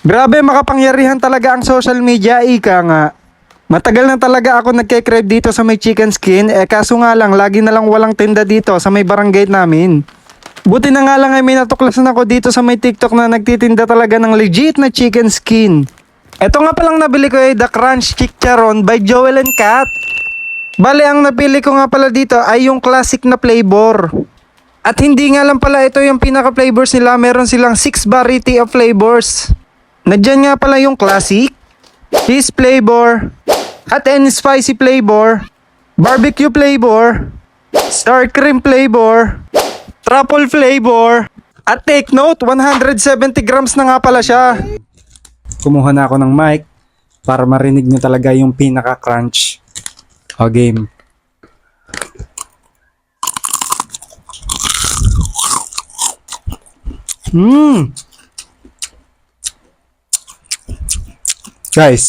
Grabe, makapangyarihan talaga ang social media, ika nga. Matagal na talaga ako nagke-crave dito sa may chicken skin, kaso nga lang, lagi na lang walang tinda dito sa may barangay namin. Buti na nga lang ay may natuklasan ako dito sa may TikTok na nagtitinda talaga ng legit na chicken skin. Eto nga palang nabili ko ay The Crunch Chicharon by Joel and Kat. Bale, ang napili ko nga pala dito ay yung classic na flavor. At hindi nga lang pala ito yung pinaka-flavors nila, meron silang 6 variety of flavors. Nandiyan nga pala yung classic, cheese flavor, hot and spicy flavor, barbecue flavor, sour cream flavor, truffle flavor, at take note, 170 grams na nga pala siya. Kumuha na ako ng mic para marinig nyo talaga yung pinaka-crunch. O game. Guys,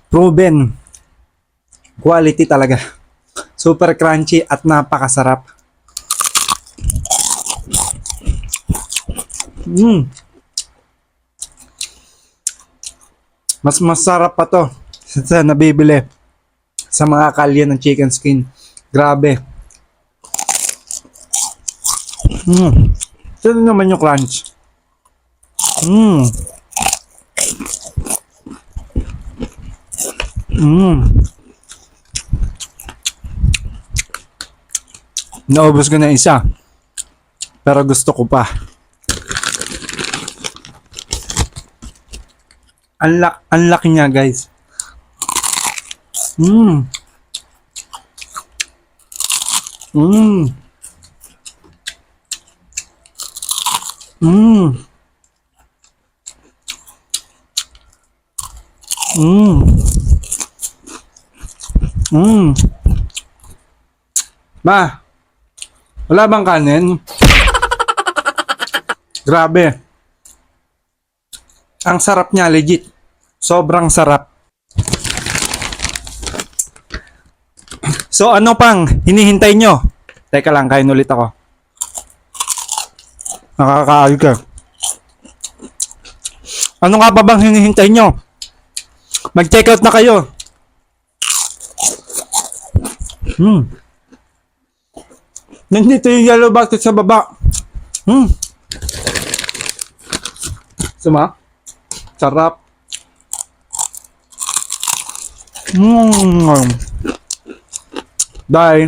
proven quality talaga. Super crunchy at napakasarap. Mas masarap pa to sa nabibili sa mga kalye ng chicken skin. Grabe. Ito naman yung crunch. Naubos ko na isa. Pero gusto ko pa. Ang laki niya, guys. Ma, wala bang kanin? Grabe. Ang sarap niya, legit. Sobrang sarap. So ano pang hinihintay nyo? Teka lang, kain ulit ako. Nakakaayos ka. Ano nga pa bang hinihintay nyo? Mag-check out na kayo. Nandito yung yellow bucket sa baba. Suma? Sarap. Bye.